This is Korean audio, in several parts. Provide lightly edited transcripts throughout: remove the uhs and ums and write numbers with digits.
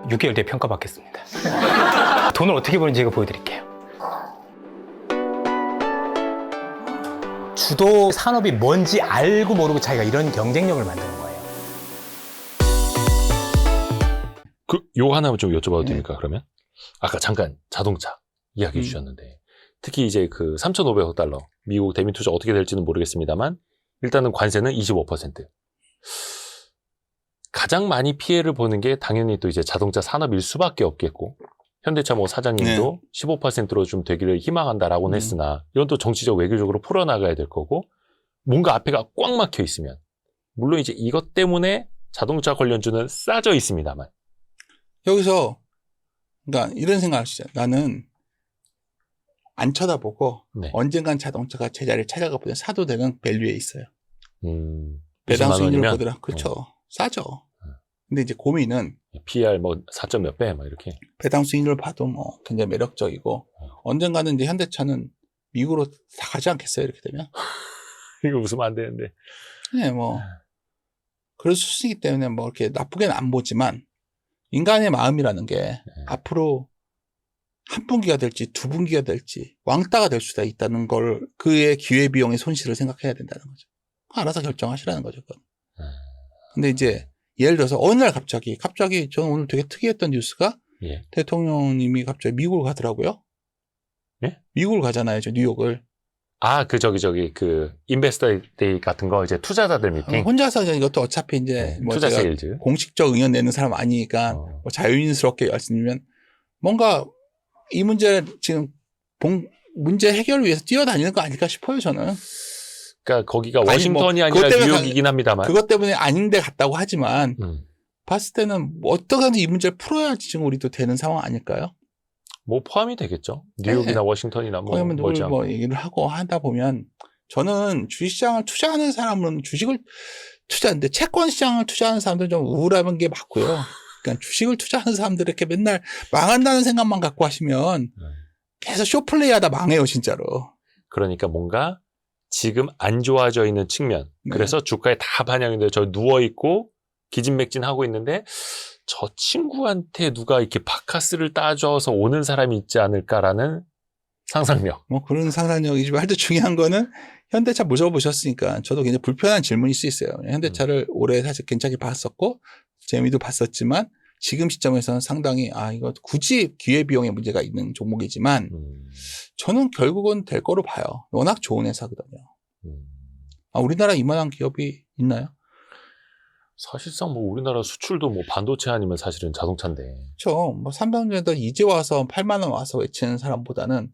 6개월 뒤에 평가받겠습니다. 돈을 어떻게 버는지 제가 보여드릴게요. 주도 산업이 뭔지 알고 모르고 자기가 이런 경쟁력을 만드는 거예요. 요 하나만 좀 여쭤봐도 됩니까, 그러면? 아까 잠깐 자동차 이야기해 주셨는데, 특히 이제 그 3,500억 달러, 미국 대미 투자 어떻게 될지는 모르겠습니다만, 일단은 관세는 25%. 가장 많이 피해를 보는 게 당연히 또 이제 자동차 산업일 수밖에 없겠고, 현대차 뭐 사장님도 15%로 좀 되기를 희망한다라고는 했으나, 이건 또 정치적 외교적으로 풀어나가야 될 거고, 뭔가 앞에가 꽉 막혀 있으면, 물론 이제 이것 때문에 자동차 관련주는 싸져 있습니다만, 여기서 그러니까 이런 생각을 하시죠. 나는 안 쳐다보고 네. 언젠간 자동차가 제자리를 찾아가 보면 사도 되는 밸류에 있어요. 20만 배당 수익률을 원이면? 보더라. 그렇죠. 싸죠. 근데 이제 고민은 PR 뭐 4점 몇 배 막 이렇게. 배당 수익률을 봐도 뭐 굉장히 매력적이고 언젠가는 이제 현대차는 미국으로 다 가지 않겠어요. 이렇게 되면. 이거 웃으면 안 되는데. 네, 뭐 그럴 수 있기 때문에 뭐 이렇게 나쁘게는 안 보지만 인간의 마음이라는 게 앞으로 한 분기가 될지 두 분기가 될지 왕따가 될 수도 있다는 걸 그의 기회비용의 손실을 생각해야 된다는 거죠. 알아서 결정하시라는 거죠. 그건. 근데 이제 예를 들어서 어느 날 갑자기 저는 오늘 되게 특이했던 뉴스가 예. 대통령님이 갑자기 미국을 가더라고요. 예? 미국을 가잖아요. 저 뉴욕을. 그 그 인베스터 데이 같은 거 이제 투자자들 미팅. 혼자서 이것도 어차피 이제 뭐 투자 제가 세일즈. 공식적 의견 내는 사람 아니니까 뭐 자유인스럽게 말씀드리면 뭔가 이 문제 지금 문제 해결을 위해서 뛰어다니는 거 아닐까 싶어요, 저는. 그러니까 거기가 워싱턴이 아니라 뉴욕이긴 합니다만. 그것 때문에 아닌데 갔다고 하지만 봤을 때는 뭐 어떻게든 이 문제를 풀어야지 지금 우리도 되는 상황 아닐까요? 뭐 포함이 되겠죠. 뉴욕이나 워싱턴이나 뭐 거기면 멀지 누굴 않고. 뭐 얘기를 하고 하다 보면 저는 주식시장을 투자하는 사람은 주식을 투자하는데 채권 시장을 투자하는 사람들은 좀 우울한 게 맞고요. 그러니까 주식을 투자하는 사람들 이렇게 맨날 망한다는 생각만 갖고 하시면 계속 쇼플레이 하다 망해요, 진짜로. 그러니까 뭔가 지금 안 좋아져 있는 측면. 그래서 주가에 다 반영이 돼요. 저 누워있고 기진맥진하고 있는데 저 친구한테 누가 이렇게 바카스를 따줘서 오는 사람이 있지 않을까라는 상상력. 뭐 그런 상상력이지만 하여튼 중요한 거는 현대차 물어보셨으니까 저도 굉장히 불편한 질문일 수 있어요. 현대차를 올해 사실 괜찮게 봤었고 재미도 봤었지만 지금 시점에서는 상당히 이거 굳이 기회비용의 문제가 있는 종목이지만 저는 결국은 될 거로 봐요. 워낙 좋은 회사거든요. 우리나라 이만한 기업이 있나요? 사실상 뭐 우리나라 수출도 뭐 반도체 아니면 사실은 자동차인데. 그렇죠. 뭐 300년 전 이제 와서 8만 원 와서 외치는 사람보다는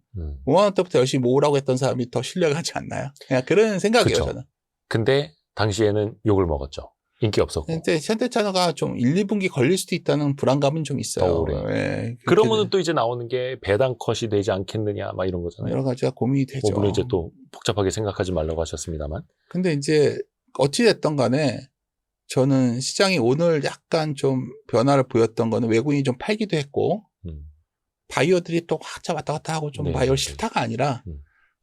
5만 원 때부터 열심히 모으라고 했던 사람이 더 신뢰하지 않나요? 그냥 그런 생각이에요. 그쵸. 저는. 근데 당시에는 욕을 먹었죠. 인기 없었고. 근데 현대차가 좀 1, 2분기 걸릴 수도 있다는 불안감은 좀 있어요. 더 오래. 네, 그러면은 또 이제 나오는 게 배당 컷이 되지 않겠느냐 막 이런 거잖아요. 여러 가지가 고민이 되죠. 뭐 물론 이제 또 복잡하게 생각하지 말라고 하셨습니다만. 근데 이제 어찌됐던 간에 저는 시장이 오늘 약간 좀 변화를 보였던 거는 외국인이 좀 팔기도 했고 바이어들이 또 확 왔다 갔다 하고 좀 바이어 싫다가 아니라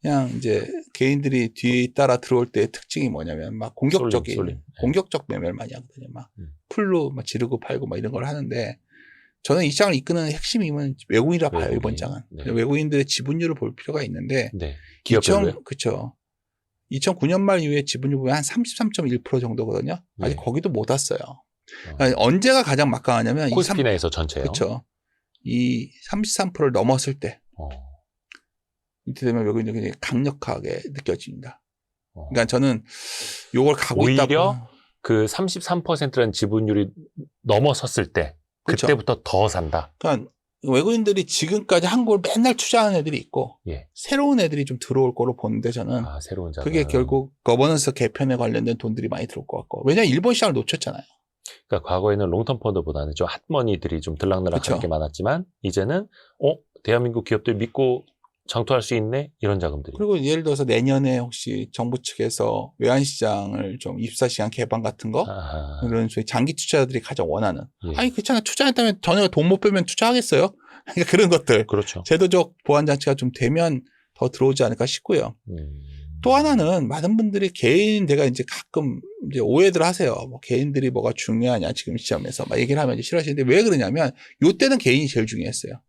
그냥 이제 개인들이 뒤에 따라 들어올 때의 특징이 뭐냐면 막 공격적인 쏠림. 공격적 매매를 많이 하거든요. 막 풀로 막 지르고 팔고 막 이런 걸 하는데 저는 이 시장을 이끄는 핵심임은 외국인이라 봐요. 외국인. 이번 장은. 네. 외국인들의 지분율을 볼 필요가 있는데 네. 기업별로요? 그렇죠. 2009년 말 이후에 지분율 보면 한 33.1% 정도거든요. 아직 네. 거기도 못 왔어요. 언제가 가장 막강하냐면 코스피나에서 전체요. 그렇죠. 이 33%를 넘었을 때 이때 되면 외국인들이 굉장히 강력하게 느껴집니다. 그러니까 저는 요걸 가고 오히려 있다. 그 33%라는 지분율이 넘어섰을 때 그렇죠. 그때부터 더 산다. 그러니까 외국인들이 지금까지 한국을 맨날 투자하는 애들이 있고 예. 새로운 애들이 좀 들어올 거로 보는데 저는 새로운 자산. 그게 결국 거버넌스 개편에 관련된 돈들이 많이 들어올 것 같고 왜냐하면 일본 시장을 놓쳤잖아요. 그러니까 과거에는 롱텀 펀드보다는 좀 핫머니들이 좀 들락날락한 그쵸. 게 많았지만 이제는 대한민국 기업들 믿고 장투할 수 있네 이런 자금들이. 그리고 예를 들어서 내년에 혹시 정부 측에서 외환시장을 좀 입사시장 개방 같은 거 그런 소위 장기 투자자들이 가장 원하는 괜찮아 투자했다면 전혀 돈 못 빼면 투자하겠어요? 그러니까 그런 것들 그렇죠. 제도적 보완 장치가 좀 되면 더 들어오지 않을까 싶고요. 또 하나는 많은 분들이 개인, 제가 이제 가끔 이제 오해들 하세요. 뭐 개인들이 뭐가 중요하냐, 지금 시점에서 막 얘기를 하면 이제 싫어하시는데 왜 그러냐면, 요때는 개인이 제일 중요했어요.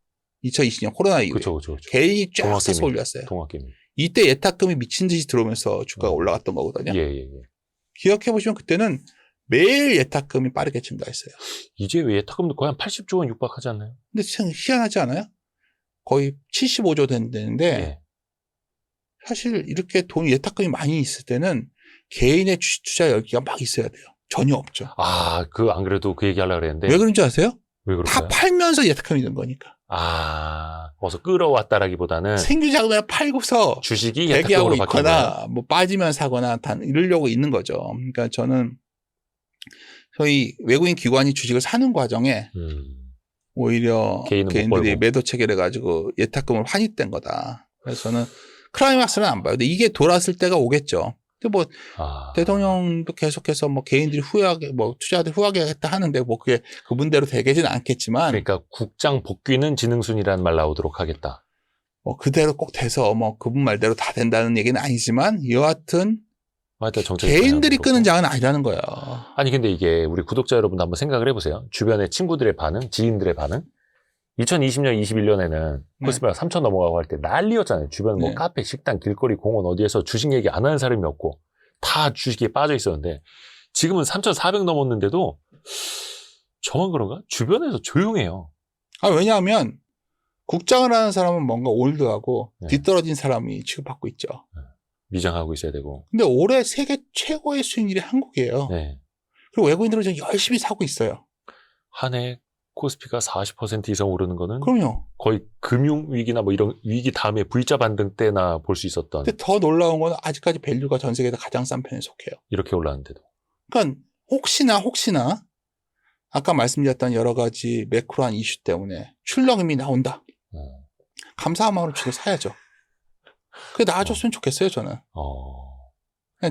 2020년 코로나 이후에. 그쵸. 개인이 쫙 동학개미. 써서 올렸어요. 동학개미. 이때 예탁금이 미친 듯이 들어오면서 주가가 올라갔던 거거든요. 예. 기억해보시면 그때는 매일 예탁금이 빠르게 증가했어요. 이제 왜 예탁금도 거의 한 80조 원 육박하지 않나요? 근데 참 희한하지 않아요? 거의 75조 된다는데, 예. 사실 이렇게 돈 예탁금이 많이 있을 때는 개인의 주식 투자 열기가 막 있어야 돼요. 전혀 없죠. 아, 안 그래도 그 얘기 하려고 그랬는데. 왜 그런지 아세요? 왜 다 그럴까요? 팔면서 예탁금이 든 거니까. 어서 끌어왔다라기보다는 생규자금을 팔고서 주식이 대기하고 예탁금으로 바뀐 거예요. 있거나 뭐 빠지면 사거나 이러려고 있는 거죠. 그러니까 저는 저희 외국인 기관이 주식을 사는 과정에 오히려 개인은 못 개인들이 벌고. 매도 체결해 가지고 예탁금을 환입된 거다. 그래서 저는 클라이막스는 안 봐요. 근데 이게 돌았을 때가 오겠죠. 근데 뭐 대통령도 계속해서 뭐 개인들이 후회하게, 뭐 투자자들 후회하게 하겠다 하는데 뭐 그게 그분대로 되겠지는 않겠지만, 그러니까 국장 복귀는 지능순이라는 말 나오도록 하겠다. 뭐 그대로 꼭 돼서 뭐 그분 말대로 다 된다는 얘기는 아니지만, 여하튼 개인들이 끄는 장은 아니라는 거예요. 아니 근데 이게 우리 구독자 여러분도 한번 생각을 해보세요. 주변의 친구들의 반응, 지인들의 반응. 2020년, 21년에는 코스피가 3천 넘어가고 할 때 난리였잖아요. 주변 뭐 네. 카페, 식당, 길거리, 공원 어디에서 주식 얘기 안 하는 사람이 없고 다 주식에 빠져 있었는데 지금은 3,400 넘었는데도 저만 그런가? 주변에서 조용해요. 왜냐하면 국장을 하는 사람은 뭔가 올드하고 네. 뒤떨어진 사람이 취급받고 있죠. 미장하고 있어야 되고. 근데 올해 세계 최고의 수익률이 한국이에요. 네. 그리고 외국인들은 지금 열심히 사고 있어요. 한 해 코스피가 40% 이상 오르는 거는 그럼요. 거의 금융위기나 뭐 이런 위기 다음에 V자 반등 때나 볼 수 있었던 근데 더 놀라운 건 아직까지 밸류가 전 세계에서 가장 싼 편에 속해요. 이렇게 올랐는데도. 그러니까 혹시나 아까 말씀드렸던 여러 가지 매크로한 이슈 때문에 출렁임이 나온다. 감사한 마음으로 주로 사야죠. 그게 나아졌으면 좋겠어요, 저는.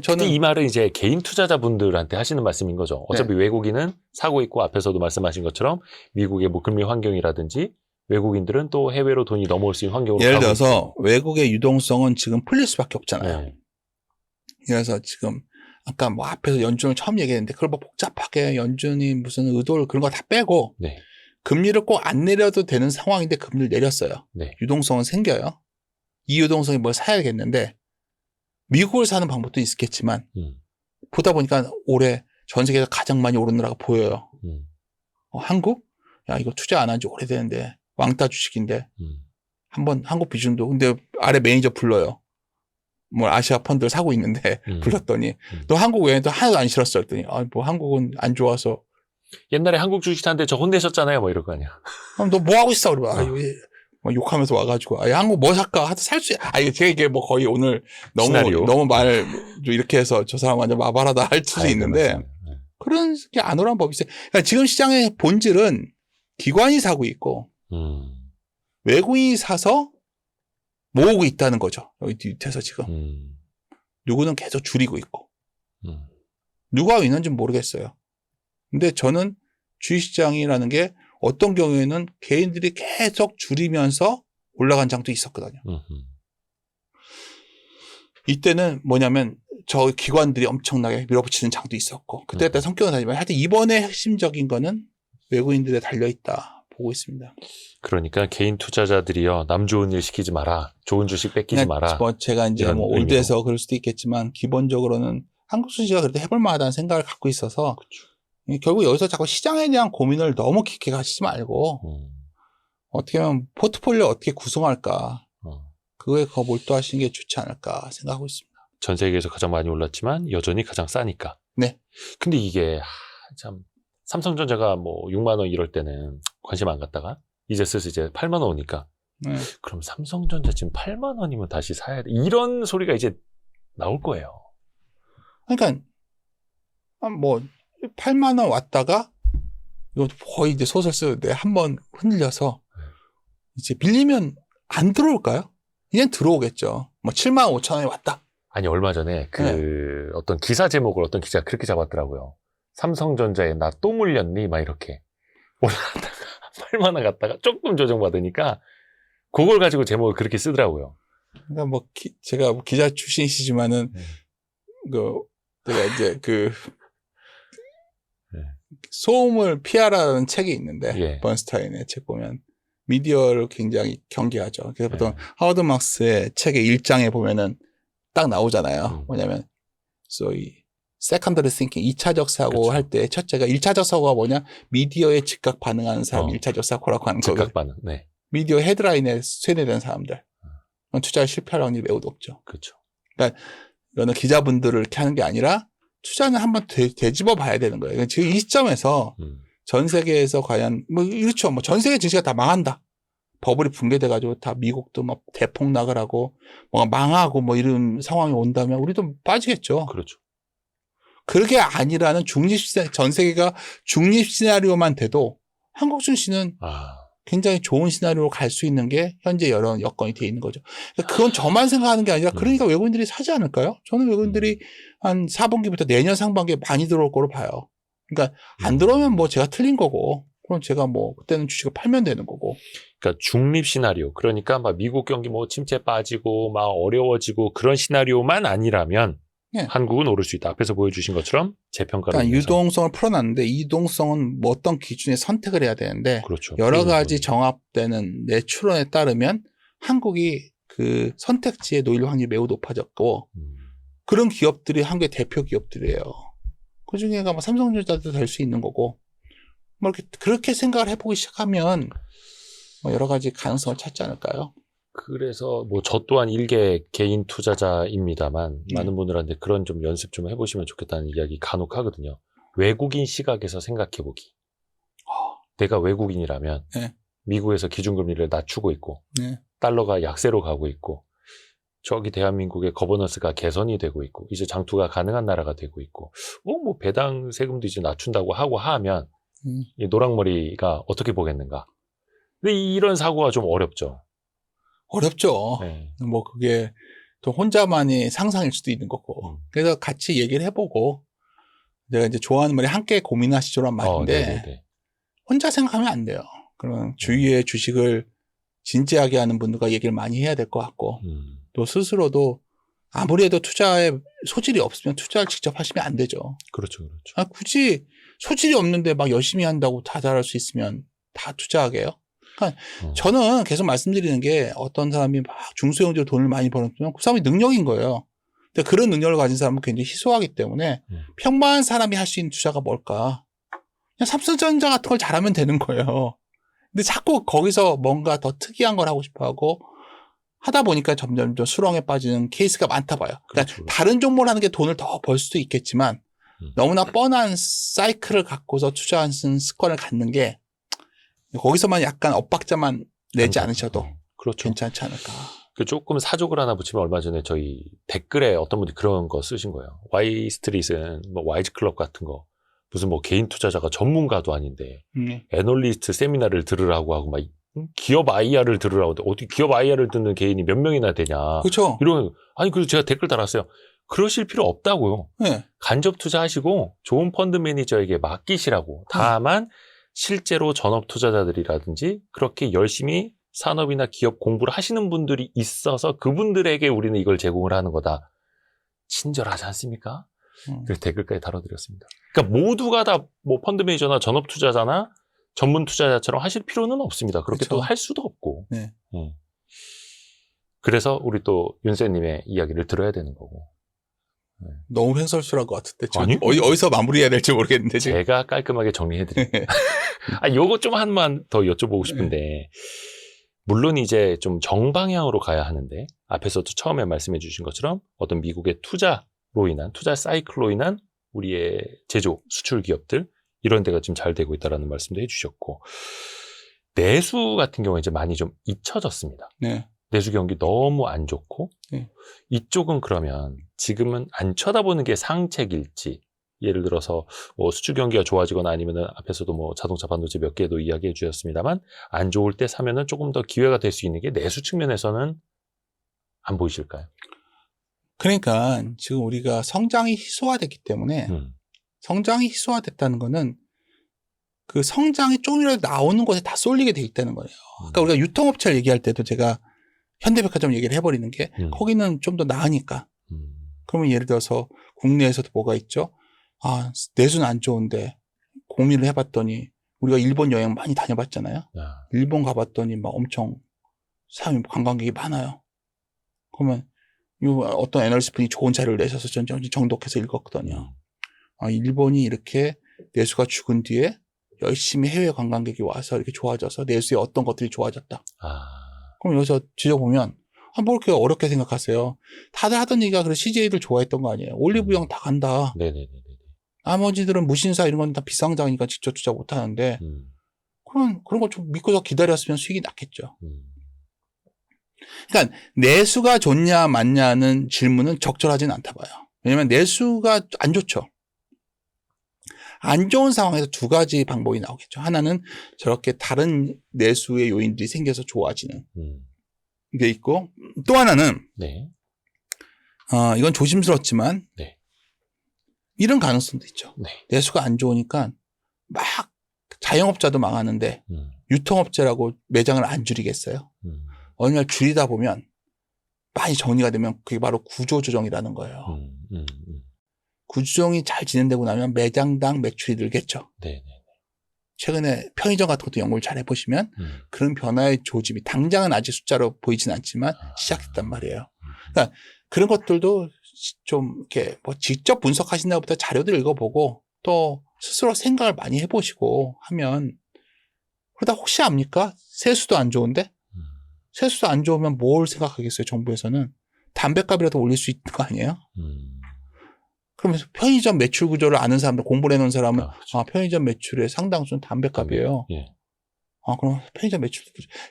근데 이 말은 이제 개인 투자자분들한테 하시는 말씀인 거죠. 어차피 외국인은 사고 있고 앞에서도 말씀하신 것처럼 미국의 뭐 금리 환경이라든지 외국인들은 또 해외로 돈이 넘어올 수 있는 환경으로 예를 가고 들어서 외국의 유동성은 지금 풀릴 수밖에 없잖아요. 네. 그래서 지금 아까 뭐 앞에서 연준을 처음 얘기했는데 그걸 뭐 복잡하게 연준이 무슨 의도를 그런 거 다 빼고 네. 금리를 꼭 안 내려도 되는 상황인데 금리를 내렸어요. 네. 유동성은 생겨요. 이 유동성이 뭘 사야겠는데 미국을 사는 방법도 있겠지만 보다 보니까 올해 전 세계에서 가장 많이 오르느라고 보여요. 한국? 야, 이거 투자 안 한 지 오래되는데 왕따 주식인데 한번 한국 비중도, 근데 아래 매니저 불러요. 뭐 아시아 펀드를 사고 있는데 불렀더니 너 한국 외에도 하나도 안 싫었어 했더니 뭐 한국은 안 좋아서. 옛날에 한국 주식 사는데 저 혼내셨잖아요. 뭐 이럴 거 아니야. 그럼 너 뭐 하고 있어? 그러면 막 욕하면서 와가지고 한국 뭐 살까? 하여튼 살 수, 제가 이게 뭐 거의 오늘 너무 말 이렇게 해서 저 사람 완전 마발하다 할 수도 있는데 그런 게 안 오란 법이 있어요. 그러니까 지금 시장의 본질은 기관이 사고 있고 외국인이 사서 모으고 있다는 거죠. 여기 밑에서 지금 누구는 계속 줄이고 있고 누가 있는지는 모르겠어요. 근데 저는 주식시장이라는 게 어떤 경우에는 개인들이 계속 줄이면서 올라간 장도 있었거든요. 이때는 뭐냐면 저 기관들이 엄청나게 밀어붙이는 장도 있었고 그때 성격은 다르지만 하여튼 이번에 핵심적인 거는 외국인들에 달려있다 보고 있습니다. 그러니까 개인 투자자들이요, 남 좋은 일 시키지 마라, 좋은 주식 뺏기지 마라. 뭐 제가 이제 뭐 올드해서 그럴 수도 있겠지만 기본적으로는 한국 주식가 그래도 해볼 만하다는 생각을 갖고 있어서 결국 여기서 자꾸 시장에 대한 고민을 너무 깊게 가시지 말고 어떻게 하면 포트폴리오 어떻게 구성할까 그거에 더 몰두하시는 게 좋지 않을까 생각하고 있습니다. 전 세계에서 가장 많이 올랐지만 여전히 가장 싸니까. 네. 근데 이게 참 삼성전자가 뭐 6만 원 이럴 때는 관심 안 갖다가 이제 슬슬 이제 8만 원 오니까 그럼 삼성전자 지금 8만 원이면 다시 사야 돼. 이런 소리가 이제 나올 거예요. 그러니까 뭐 8만 원 왔다가 이거 거의 이제 소설 쓰는데 한번 흔들려서 이제 밀리면 안 들어올까요? 이젠 들어오겠죠. 뭐 7만 5천 원이 왔다. 아니 얼마 전에 어떤 기사 제목을 어떤 기자가 그렇게 잡았더라고요. 삼성전자에 나 또 물렸니? 막 이렇게 올라갔다가 8만 원 갔다가 조금 조정받으니까 그걸 가지고 제목을 그렇게 쓰더라고요. 그러니까 뭐 제가 뭐 기자 출신이시지만은 제가 이제 네. 소음을 피하라는 책이 있는데 예. 번스타인의 책 보면 미디어를 굉장히 경계하죠. 그래서 보통 네. 하워드 막스의 책의 1장에 보면은 딱 나오잖아요. 뭐냐면 소위 세컨더리 싱킹 2차적 사고 그쵸. 할 때 첫째가 1차적 사고가 뭐냐? 미디어에 즉각 반응하는 사람이 1차적 사고라고 하는 거고. 즉각 반응. 네. 미디어 헤드라인에 세뇌된 사람들. 투자에 실패할 확률이 매우 높죠. 그렇죠. 그러니까 이거는 기자분들을 이렇게 하는 게 아니라 투자는 한번 되짚어 봐야 되는 거예요. 그러니까 지금 이 시점에서 전 세계에서 과연 뭐 그렇죠. 뭐 전 세계 증시가 다 망한다. 버블이 붕괴돼가지고 다 미국도 막 대폭 나가라고 뭔가 망하고 뭐 이런 상황이 온다면 우리도 빠지겠죠. 그렇죠. 그게 아니라는 전 세계가 중립 시나리오만 돼도 한국 증시는 굉장히 좋은 시나리오로 갈 수 있는 게 현재 여러 여건이 돼 있는 거죠. 그러니까 그건 저만 생각하는 게 아니라 그러니까 외국인들이 사지 않을까요? 저는 외국인들이 한 4분기부터 내년 상반기에 많이 들어올 거로 봐요. 그러니까 안 들어오면 뭐 제가 틀린 거고 그럼 제가 뭐 그때는 주식을 팔면 되는 거고. 그러니까 중립 시나리오. 그러니까 막 미국 경기 뭐 침체 빠지고 막 어려워지고 그런 시나리오만 아니라면 예. 한국은 오를 수 있다. 앞에서 보여주신 것처럼 재평가를. 그러니까 유동성을 풀어놨는데 이 유동성은 뭐 어떤 기준에 선택을 해야 되는데 그렇죠. 여러 가지 정합되는 내 추론에 따르면 한국이 그 선택지에 놓일 확률이 매우 높아졌고 그런 기업들이 한국의 대표 기업들이에요. 그 중에가 뭐 삼성전자도 될 수 있는 거고 뭐 이렇게 그렇게 생각을 해보기 시작하면 뭐 여러 가지 가능성을 찾지 않을까요? 그래서 뭐 저 또한 일개 개인 투자자입니다만 많은 분들한테 그런 좀 연습 좀 해보시면 좋겠다는 이야기 간혹 하거든요. 외국인 시각에서 생각해보기. 내가 외국인이라면 네. 미국에서 기준금리를 낮추고 있고 네. 달러가 약세로 가고 있고 저기 대한민국의 거버넌스가 개선이 되고 있고 이제 장투가 가능한 나라가 되고 있고 뭐 배당 세금도 이제 낮춘다고 하고 하면 이 노랑머리가 어떻게 보겠는가. 근데 이런 사고가 좀 어렵죠. 어렵죠. 네. 뭐 그게 또 혼자만의 상상일 수도 있는 거고. 그래서 같이 얘기를 해보고 내가 이제 좋아하는 말이 함께 고민하시죠란 말인데 혼자 생각하면 안 돼요. 그러면 주위의 주식을 진지하게 하는 분들과 얘기를 많이 해야 될 것 같고 또 스스로도 아무리 해도 투자에 소질이 없으면 투자를 직접 하시면 안 되죠. 그렇죠. 그렇죠. 굳이 소질이 없는데 막 열심히 한다고 다 잘할 수 있으면 다 투자하게요? 그러니까 저는 계속 말씀드리는 게 어떤 사람이 막 중소형제로 돈을 많이 벌었으면 그 사람이 능력인 거예요. 근데 그런 능력을 가진 사람은 굉장히 희소하기 때문에 평범한 사람이 할 수 있는 투자가 뭘까? 그냥 삼성전자 같은 걸 잘하면 되는 거예요. 근데 자꾸 거기서 뭔가 더 특이한 걸 하고 싶어 하고 하다 보니까 점점 더 수렁에 빠지는 케이스가 많다 봐요. 그러니까 그렇죠. 다른 종목을 하는 게 돈을 더 벌 수도 있겠지만 너무나 뻔한 사이클을 갖고서 투자하는 습관을 갖는 게 거기서만 약간 엇박자만 내지 않으셔도 그렇죠. 괜찮지 않을까. 조금 사족을 하나 붙이면 얼마 전에 저희 댓글에 어떤 분이 그런 거 쓰신 거예요. Y스트릿은 뭐 와이즈클럽 같은 거 무슨 뭐 개인 투자자가 전문가도 아닌데 애널리스트 세미나를 들으라고 하고 막 기업 IR을 들으라고 하는데 어떻게 기업 IR을 듣는 개인이 몇 명이나 되냐. 그렇죠. 이런 아니 그래서 제가 댓글 달았어요. 그러실 필요 없다고요. 네. 간접 투자하시고 좋은 펀드 매니저에게 맡기시라고. 다만 실제로 전업 투자자들이라든지 그렇게 열심히 산업이나 기업 공부를 하시는 분들이 있어서 그분들에게 우리는 이걸 제공을 하는 거다. 친절하지 않습니까? 그래서 댓글까지 달아드렸습니다. 그러니까 모두가 다 뭐 펀드 매니저나 전업 투자자나 전문 투자자처럼 하실 필요는 없습니다. 그렇게 그렇죠. 또 할 수도 없고. 네. 그래서 우리 또 윤세님의 이야기를 들어야 되는 거고. 너무 횡설수설한 것 같은데. 아니? 어디서 마무리해야 될지 모르겠는데. 지금. 제가 깔끔하게 정리해드릴게요. 요거 좀 한번 더 여쭤보고 싶은데 물론 이제 좀 정방향으로 가야 하는데 앞에서도 처음에 말씀해 주신 것처럼 어떤 미국의 투자로 인한 투자 사이클로 인한 우리의 제조 수출 기업들 이런 데가 지금 잘 되고 있다라는 말씀도 해주셨고 내수 같은 경우에 이제 많이 좀 잊혀졌습니다. 네. 내수 경기 너무 안 좋고 이쪽은 그러면 지금은 안 쳐다보는 게 상책일지 예를 들어서 뭐 수출 경기가 좋아지거나 아니면은 앞에서도 뭐 자동차 반도체 몇 개도 이야기해 주셨습니다만 안 좋을 때 사면은 조금 더 기회가 될 수 있는 게 내수 측면에서는 안 보이실까요? 그러니까 지금 우리가 성장이 희소화됐기 때문에 성장이 희소화됐다는 거는 그 성장이 조금이라도 나오는 곳에 다 쏠리게 돼 있다는 거예요. 그러니까 우리가 유통업체를 얘기할 때도 제가 현대백화점 얘기를 해버리는 게 거기는 좀 더 나으니까. 그러면 예를 들어서 국내에서도 뭐가 있죠? 아, 내수는 안 좋은데 고민을 해봤더니 우리가 일본 여행 많이 다녀봤잖아요. 일본 가봤더니 막 엄청 사람 관광객이 많아요. 그러면 어떤 애널리스트 분이 좋은 자료를 내셔서 정독해서 읽었거든요. 아, 일본이 이렇게 내수가 죽은 뒤에 열심히 해외 관광객이 와서 이렇게 좋아져서 내수의 어떤 것들이 좋아졌다. 그럼 여기서 지져보면 뭐 이렇게 어렵게 생각하세요. 다들 하던 얘기가 그래 CJ들 좋아했던 거 아니에요. 올리브영 다 간다. 네네네. 나머지들은 무신사 이런 건 다 비상장이니까 직접 투자 못 하는데 그런 걸 좀 믿고서 기다렸으면 수익이 났겠죠. 그러니까 내수가 좋냐 맞냐는 질문은 적절하지는 않다 봐요. 왜냐하면 내수가 안 좋죠. 안 좋은 상황에서 두 가지 방법이 나오겠죠. 하나는 저렇게 다른 내수의 요인들이 생겨서 좋아지는 게 있고, 또 하나는 네. 이건 조심스럽지만 네. 이런 가능성도 있죠. 네. 내수가 안 좋으니까 막 자영업자도 망하는데 유통업체라고 매장을 안 줄이겠어요. 어느 날 줄이다 보면 많이 정리가 되면 그게 바로 구조조정이라는 거예요. 구조조정이 잘 진행되고 나면 매장당 매출이 늘겠죠. 네. 최근에 편의점 같은 것도 연구를 잘 해보시면 그런 변화의 조짐이 당장은 아직 숫자로 보이진 않지만 시작했단 말이에요. 그러니까 그런 것들도 좀 이렇게 뭐 직접 분석하신다는 것보다 자료들 읽어보고 또 스스로 생각을 많이 해보시고 하면, 그러다 혹시 압니까? 세수도 안 좋은데? 세수도 안 좋으면 뭘 생각하겠어요, 정부에서는? 담배값이라도 올릴 수 있는 거 아니에요? 그러면서 편의점 매출 구조를 아는 사람들, 공부를 해놓은 사람은 그렇죠. 편의점 매출의 상당수는 담배값이에요. 예. 그럼 편의점 매출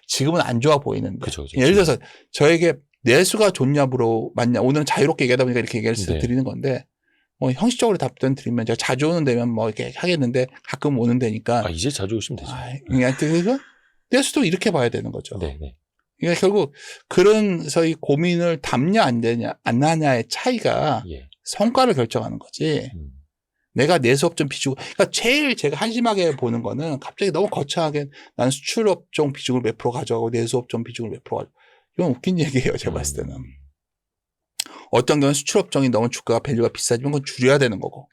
지금은 안 좋아 보이는데. 그쵸. 예를 들어서 저에게 내수가 좋냐로 맞냐, 오늘은 자유롭게 얘기하다 보니까 이렇게 얘기를 네. 드리는 건데, 뭐 형식적으로 답변 드리면 제가 자주 오는 데면 뭐 이렇게 하겠는데 가끔 오는 데니까. 이제 자주 오시면 되죠. 그러니까 내수도 이렇게 봐야 되는 거죠. 네네. 그러니까 결국 그런 이 고민을 담냐 안 되냐 안 하냐의 차이가 예. 성과를 결정하는 거지. 내가 내수업종 비중, 그러니까 제일 제가 한심하게 보는 거는 갑자기 너무 거창하게 난 수출업종 비중을 몇 프로 가져가고 내수업종 비중을 몇 프로 가져가고, 이건 웃긴 얘기예요, 제가 봤을 때는. 어떤 경우는 수출업종이 너무 주가가 밸류가 비싸지면 그건 줄여야 되는 거고.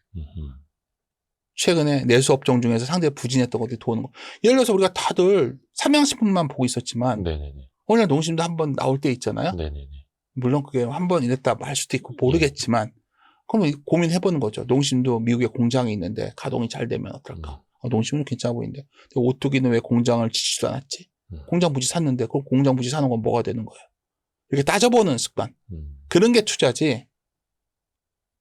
최근에 내수업종 중에서 상당히 부진했던 것들이 도는 거. 예를 들어서 우리가 다들 삼양식품만 보고 있었지만 네네네. 오늘 농심도 한번 나올 때 있잖아요. 네네네. 물론 그게 한번 이랬다 할 수도 있고 모르겠지만, 그러면 고민해보는 거죠. 농심도 미국에 공장이 있는데 가동이 잘 되면 어떨까? 농심은 괜찮아 보이는데 오뚜기는 왜 공장을 짓지도 않았지? 공장 부지 샀는데 그럼 공장 부지 사는 건 뭐가 되는 거예요? 이렇게 따져보는 습관. 그런 게 투자지.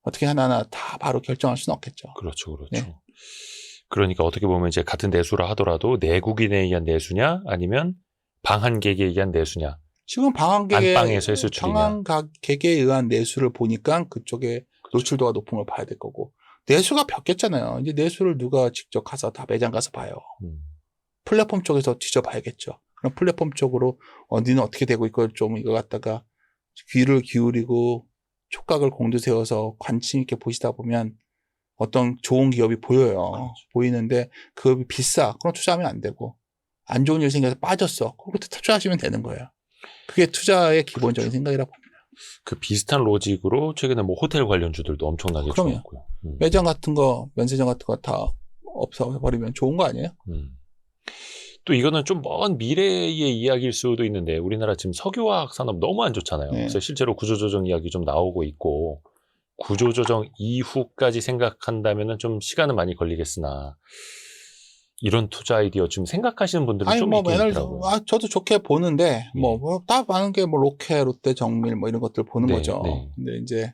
어떻게 하나하나 다 바로 결정할 수는 없겠죠. 그렇죠. 네. 그러니까 어떻게 보면 이제 같은 내수라 하더라도 내국인에 의한 내수냐 아니면 방한객에 의한 내수냐. 지금 안방에서의 수출이냐. 방한객에 의한 내수를 보니까 그쪽에 노출도가 높은 걸 봐야 될 거고, 내수가 벽겠잖아요. 이제 내수를 누가 직접 가서 다 매장 가서 봐요. 플랫폼 쪽에서 뒤져봐야겠죠. 그럼 플랫폼 쪽으로 니는 어떻게 되고 있고 좀 이거 갖다가 귀를 기울이고 촉각을 공두세워서 관심 있게 보시다 보면 어떤 좋은 기업이 보여요. 그렇죠. 보이는데 그 기업이 비싸. 그럼 투자하면 안 되고, 안 좋은 일 생겨서 빠졌어. 그것도 투자하시면 되는 거예요. 그게 투자의 기본적인 생각이라고 봅니다. 그 비슷한 로직으로 최근에 뭐 호텔 관련주들도 엄청나게 좋았고요. 매장 같은 거, 면세점 같은 거 다 없어버리면 좋은 거 아니에요? 또 이거는 좀 먼 미래의 이야기일 수도 있는데 우리나라 지금 석유화학 산업 너무 안 좋잖아요. 네. 그래서 실제로 구조조정 이야기 좀 나오고 있고, 구조조정 이후까지 생각한다면은 좀 시간은 많이 걸리겠으나 이런 투자 아이디어 지금 생각하시는 분들이 좀 있긴 있더라고요. 저도 좋게 보는데 다 많은 게 뭐 로케, 롯데, 정밀 뭐 이런 것들 보는 거죠. 네. 근데 이제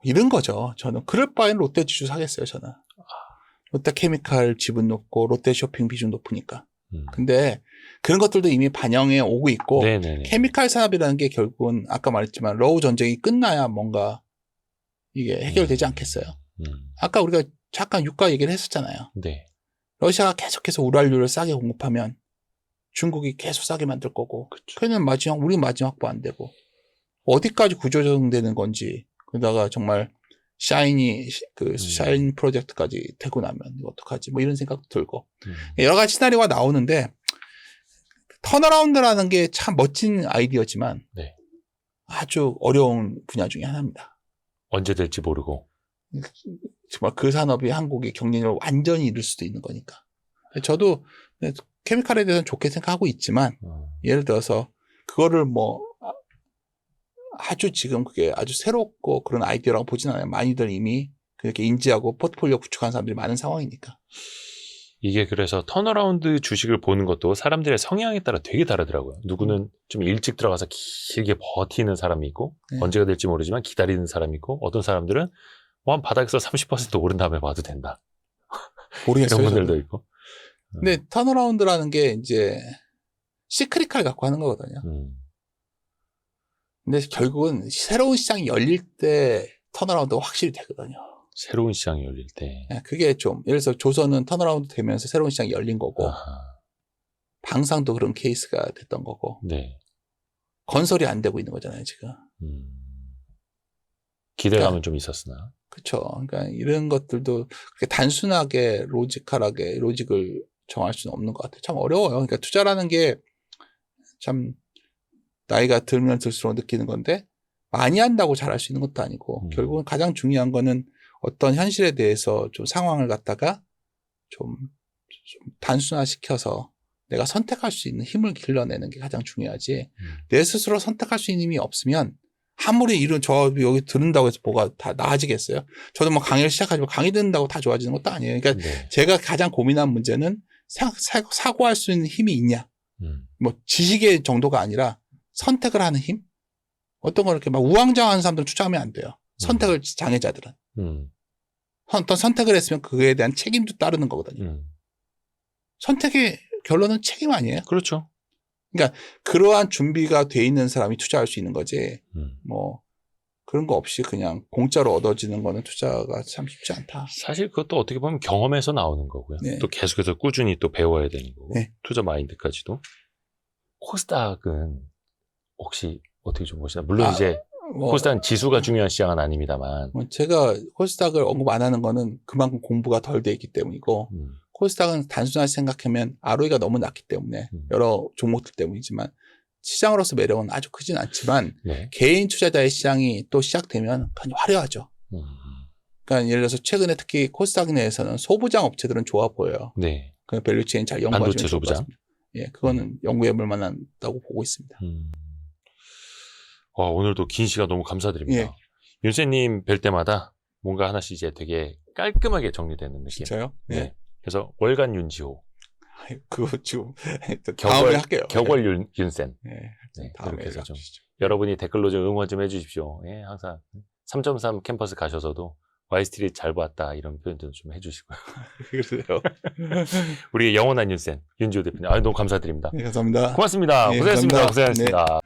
이런 거죠. 저는 그럴 바에는 롯데 지주 사겠어요. 저는 롯데 케미칼 지분 높고 롯데 쇼핑 비중 높으니까. 근데 그런 것들도 이미 반영해 오고 있고, 네네네. 케미칼 산업이라는 게 결국은 아까 말했지만 러우 전쟁이 끝나야 뭔가 이게 해결되지 않겠어요. 아까 우리가 잠깐 유가 얘기를 했었잖아요. 네. 러시아가 계속해서 우랄유를 싸게 공급하면 중국이 계속 싸게 만들 거고, 그러면 우리 마진 확보 안 되고, 어디까지 구조조정되는 건지, 그러다가 정말 샤인 프로젝트까지 되고 나면 이거 어떡하지? 뭐 이런 생각도 들고. 여러 가지 시나리오가 나오는데, 턴어라운드라는 게 참 멋진 아이디어지만 네. 아주 어려운 분야 중에 하나입니다. 언제 될지 모르고. 정말 그 산업이 한국의 경쟁력을 완전히 잃을 수도 있는 거니까. 저도 케미칼에 대해서는 좋게 생각하고 있지만 예를 들어서 그거를 뭐 아주 지금 그게 아주 새롭고 그런 아이디어라고 보진 않아요. 많이들 이미 그렇게 인지하고 포트폴리오 구축한 사람들이 많은 상황이니까. 이게 그래서 턴어라운드 주식을 보는 것도 사람들의 성향에 따라 되게 다르더라고요. 누구는 좀 일찍 들어가서 길게 버티는 사람이 있고 네. 언제가 될지 모르지만 기다리는 사람이 있고 어떤 사람들은 한 바닥에서 30% 오른 다음에 봐도 된다. 모르겠어요. 이런 분들도 저는. 있고. 근데 턴어라운드라는 게 이제 시크릿칼 갖고 하는 거거든요. 근데 결국은 새로운 시장이 열릴 때 턴어라운드가 확실히 되거든요. 새로운 시장이 열릴 때. 그게 좀 예를 들어서 조선은 턴어라운드 되면서 새로운 시장이 열린 거고 아하. 방산도 그런 케이스가 됐던 거고 네. 건설이 안 되고 있는 거잖아요 지금. 기대감은 좀 있었으나. 그렇죠. 그러니까 이런 것들도 그렇게 단순하게 로직을 정할 수는 없는 것 같아요. 참 어려워요. 그러니까 투자라는 게 참 나이가 들면 들수록 느끼는 건데 많이 한다고 잘할 수 있는 것도 아니고 결국은 가장 중요한 거는 어떤 현실에 대해서 좀 상황을 갖다가 좀 단순화시켜서 내가 선택할 수 있는 힘을 길러내는 게 가장 중요하지. 내 스스로 선택할 수 있는 힘이 없으면 아무리 저 여기 듣는다고 해서 뭐가 다 나아지겠어요? 저도 뭐 강의를 시작하지만 강의 듣는다고 다 좋아지는 것도 아니에요. 그러니까 네. 제가 가장 고민한 문제는 사고할 수 있는 힘이 있냐? 뭐 지식의 정도가 아니라 선택을 하는 힘? 어떤 걸 이렇게 막 우왕좌왕하는 사람들은 투자하면 안 돼요. 선택을 장애자들은. 어떤 선택을 했으면 그에 대한 책임도 따르는 거거든요. 선택의 결론은 책임 아니에요? 그렇죠. 그러니까 그러한 준비가 돼 있는 사람이 투자할 수 있는 거지. 뭐 그런 거 없이 그냥 공짜로 얻어지는 거는 투자가 참 쉽지 않다. 사실 그것도 어떻게 보면 경험에서 나오는 거고요. 네. 또 계속해서 꾸준히 또 배워야 되는 거고. 네. 투자 마인드까지도. 코스닥은 혹시 어떻게 좀 보시나요? 물론 이제 코스닥은 지수가 중요한 시장은 아닙니다만. 제가 코스닥을 언급 안 하는 거는 그만큼 공부가 덜 돼 있기 때문이고 코스닥은 단순하게 생각하면 ROE가 너무 낮기 때문에 여러 종목들 때문이지만 시장으로서 매력은 아주 크진 않지만 네. 개인 투자자의 시장이 또 시작되면 많이 화려하죠. 그러니까 예를 들어서 최근에 특히 코스닥 내에서는 소부장 업체들은 좋아 보여요. 네. 그 밸류체인 잘 연구하시면 반도체 좋을 것 소부장. 같습니다. 예, 그거는 연구해 볼 만하다고 보고 있습니다. 오늘도 긴 시간 너무 감사드립니다. 예. 윤세님 뵐 때마다 뭔가 하나씩 이제 되게 깔끔하게 정리되는 느낌. 진짜요? 네. 예. 그래서 월간 윤지호, 그거 지금 다음에 할게요. 격월 윤센. 예. 네, 다음에 그렇게 해서 좀 해주시죠. 여러분이 댓글로 좀 응원 좀 해주십시오. 예, 항상 3.3 캠퍼스 가셔서도 Y스트릿 잘 봤다 이런 표현도 좀 해주시고요. 그러세요. 우리 영원한 윤센 윤지호 대표님, 너무 감사드립니다. 네, 감사합니다. 고맙습니다. 네, 고생했습니다. 감사합니다. 고생하셨습니다.